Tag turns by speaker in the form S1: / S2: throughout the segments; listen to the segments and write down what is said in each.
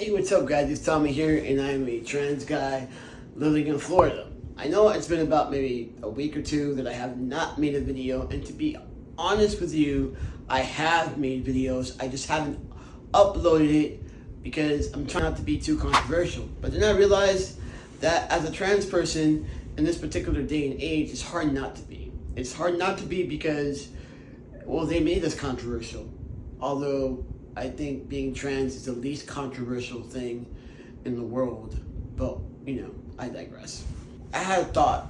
S1: Hey, what's up, guys? It's Tommy here, and I'm a trans guy living in Florida. I know it's been about maybe a week or two that I have not made a video, and to be honest with you, I have made videos. I just haven't uploaded it because I'm trying not to be too controversial. But then I realized that as a trans person in this particular day and age, it's hard not to be. It's hard not to be because, well, they made us controversial. Although I think being trans is the least controversial thing in the world. But, I digress. I had a thought,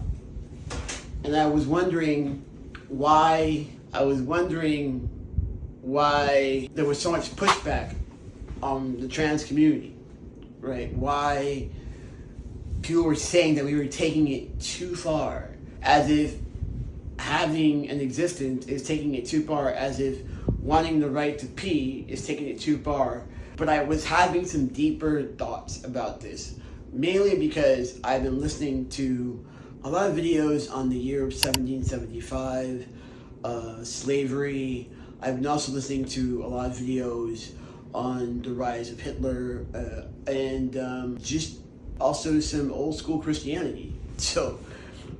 S1: and I was wondering why there was so much pushback on the trans community, right? Why people were saying that we were taking it too far, as if having an existence is taking it too far, as if wanting the right to pee is taking it too far. But I was having some deeper thoughts about this, mainly because I've been listening to a lot of videos on the year of 1775, slavery. I've been also listening to a lot of videos on the rise of Hitler, and just also some old school Christianity. So,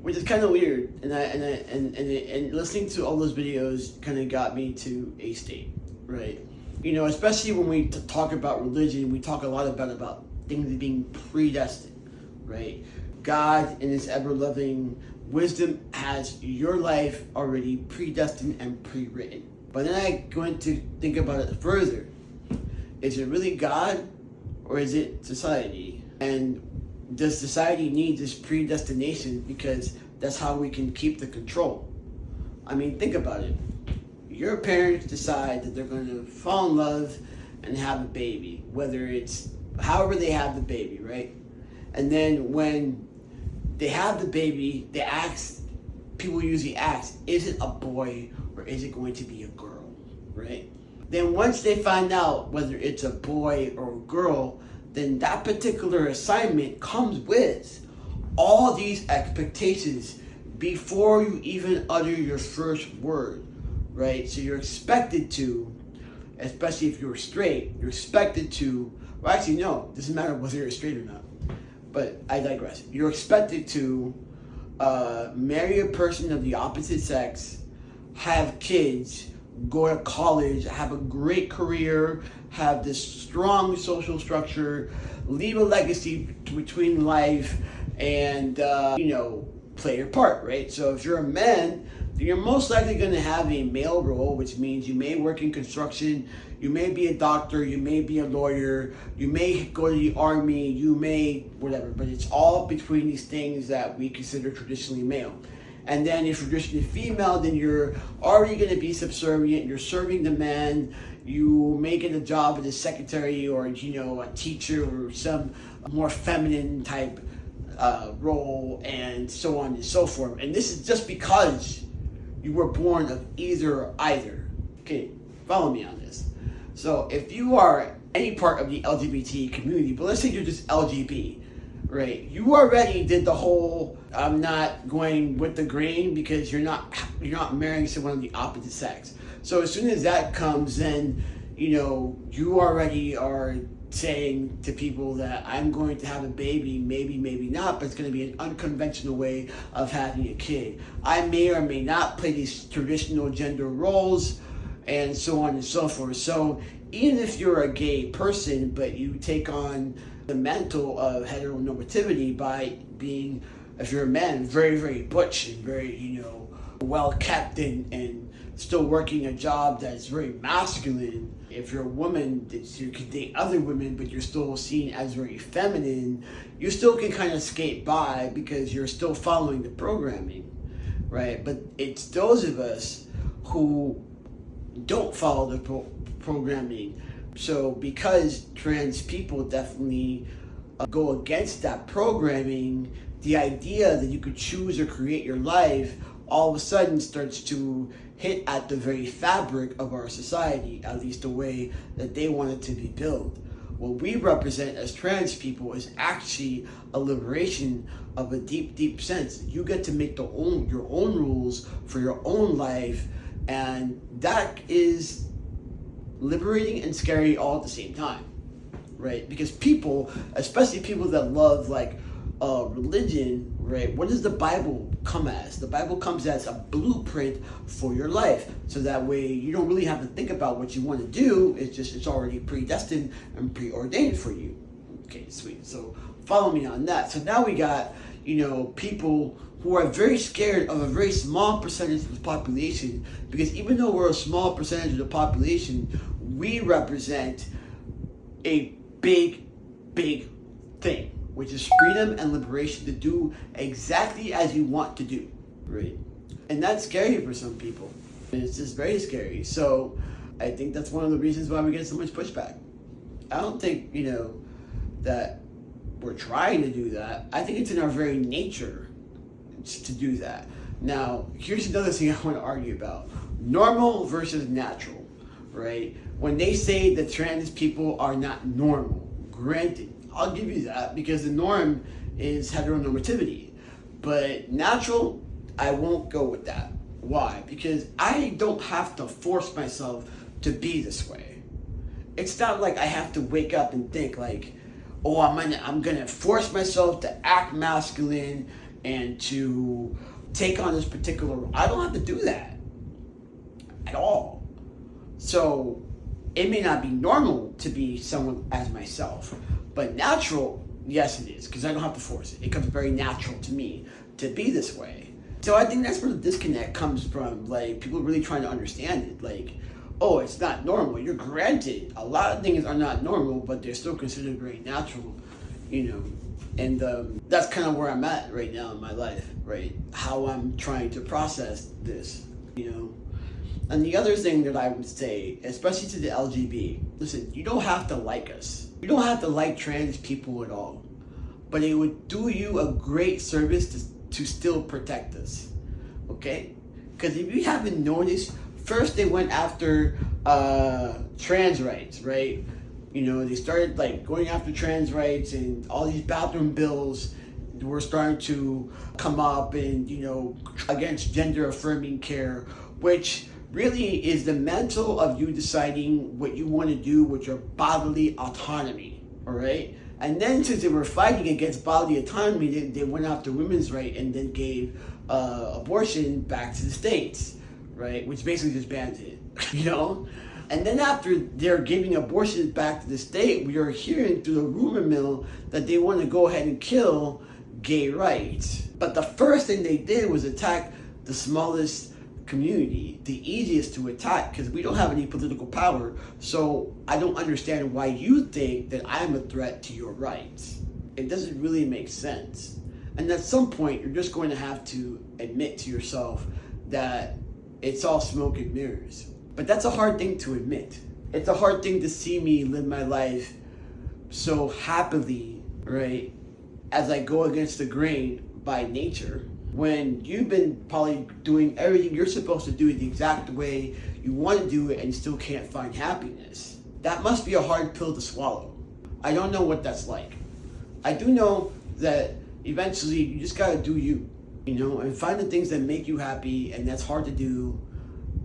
S1: which is kind of weird, and listening to all those videos kind of got me to a state, right? Especially when we talk about religion, we talk a lot about things being predestined, right? God, in His ever-loving wisdom, has your life already predestined and pre-written. But then I went to think about it further. Is it really God, or is it society? And does society need this predestination because that's how we can keep the control? I mean, think about it. Your parents decide that they're going to fall in love and have a baby, whether it's however they have the baby, right? And then when they have the baby, people usually ask, is it a boy or is it going to be a girl, right? Then once they find out whether it's a boy or a girl, then that particular assignment comes with all these expectations before you even utter your first word, right? So you're expected to, especially if you're straight, you're expected to, well, actually, no, it doesn't matter whether you're straight or not, but I digress. You're expected to marry a person of the opposite sex, have kids, go to college, have a great career, have this strong social structure, leave a legacy between life, and play your part, right? So if you're a man, you're most likely going to have a male role, which means you may work in construction, you may be a doctor, you may be a lawyer, you may go to the army, you may whatever, but it's all between these things that we consider traditionally male. And then if you're traditionally female, then you're already going to be subservient, you're serving the man, you may get a job as a secretary or a teacher or some more feminine type role, and so on and so forth. And this is just because you were born of either or either. Okay, follow me on this. So if you are any part of the LGBT community, but let's say you're just LGBT, right? You already did the whole I'm not going with the grain because you're not marrying someone of the opposite sex. So as soon as that comes, then you already are saying to people that I'm going to have a baby, maybe not, but it's going to be an unconventional way of having a kid. I may or may not play these traditional gender roles, and so on and so forth. So even if you're a gay person, but you take on the mantle of heteronormativity by being, if you're a man, very, very butch and very, well kept and still working a job that's very masculine. If you're a woman, you can date other women, but you're still seen as very feminine, you still can kind of skate by because you're still following the programming, right? But it's those of us who don't follow the programming. So because trans people definitely go against that programming, the idea that you could choose or create your life all of a sudden starts to hit at the very fabric of our society, at least the way that they want it to be built. What we represent as trans people is actually a liberation of a deep, deep sense. You get to make your own rules for your own life, and that is liberating and scary all at the same time. right? Because people, especially people that love like religion, right? What does the Bible come as? The Bible comes as a blueprint for your life, so that way you don't really have to think about what you want to do. It's already predestined and preordained for you. Okay, sweet. So follow me on that. So now we got, people who are very scared of a very small percentage of the population, because even though we're a small percentage of the population, we represent a big thing, which is freedom and liberation to do exactly as you want to do, right? And that's scary for some people. And it's just very scary. So I think that's one of the reasons why we get so much pushback. I don't think, that we're trying to do that. I think it's in our very nature to do that. Now, here's another thing I want to argue about. Normal versus natural, right? When they say that trans people are not normal, granted, I'll give you that, because the norm is heteronormativity. But natural, I won't go with that. Why? Because I don't have to force myself to be this way. It's not like I have to wake up and think like, oh, I'm gonna force myself to act masculine and to take on this particular role. I don't have to do that at all. So it may not be normal to be someone as myself, but natural, yes it is, because I don't have to force it. It comes very natural to me to be this way. So I think that's where the disconnect comes from, like people really trying to understand it, like, oh, it's not normal. You're granted a lot of things are not normal, but they're still considered very natural, and that's kind of where I'm at right now in my life, right? How I'm trying to process this, And the other thing that I would say, especially to the LGBT, listen, you don't have to like us. You don't have to like trans people at all, but it would do you a great service to still protect us, okay? Because if you haven't noticed, first they went after trans rights, right? They started like going after trans rights, and all these bathroom bills were starting to come up, and against gender affirming care, which really is the mantle of you deciding what you want to do with your bodily autonomy, all right? And then since they were fighting against bodily autonomy, they went after women's right and then gave abortion back to the states, right? Which basically just bans it, And then after they're giving abortion back to the state, we are hearing through the rumor mill that they want to go ahead and kill gay rights. But the first thing they did was attack the smallest community, the easiest to attack, because we don't have any political power. So I don't understand why you think that I'm a threat to your rights. It doesn't really make sense. And at some point, you're just going to have to admit to yourself that it's all smoke and mirrors. But that's a hard thing to admit. It's a hard thing to see me live my life so happily, right, as I go against the grain by nature, when you've been probably doing everything you're supposed to do the exact way you want to do it and still can't find happiness. That must be a hard pill to swallow. I don't know what that's like. I do know that eventually you just gotta do you, and find the things that make you happy, and that's hard to do,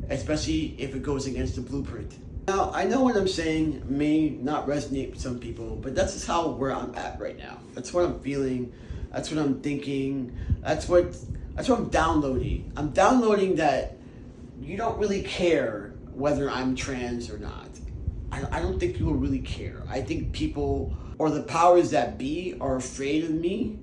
S1: especially if it goes against the blueprint. Now, I know what I'm saying may not resonate with some people, but that's just where I'm at right now. That's what I'm feeling. That's what I'm thinking. That's what I'm downloading. I'm downloading that you don't really care whether I'm trans or not. I don't think people really care. I think people, or the powers that be, are afraid of me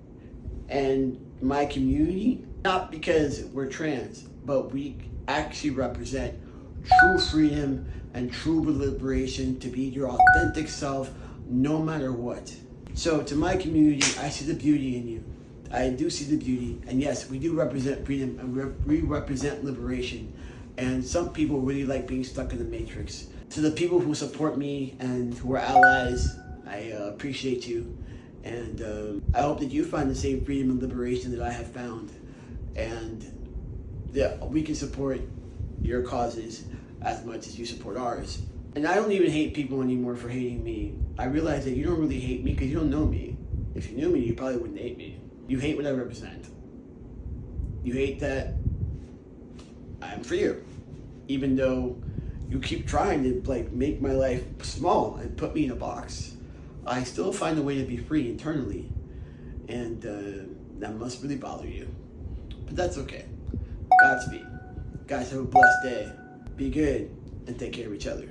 S1: and my community, not because we're trans, but we actually represent true freedom and true liberation to be your authentic self no matter what. So to my community, I see the beauty in you. I do see the beauty, and yes, we do represent freedom, and we represent liberation. And some people really like being stuck in the matrix. To the people who support me and who are allies, I appreciate you. And I hope that you find the same freedom and liberation that I have found. And that we can support your causes as much as you support ours. And I don't even hate people anymore for hating me. I realize that you don't really hate me because you don't know me. If you knew me, you probably wouldn't hate me. You hate what I represent. You hate that I'm freer, even though you keep trying to make my life small and put me in a box. I still find a way to be free internally, and that must really bother you. But that's okay. Godspeed. Guys, have a blessed day. Be good, and take care of each other.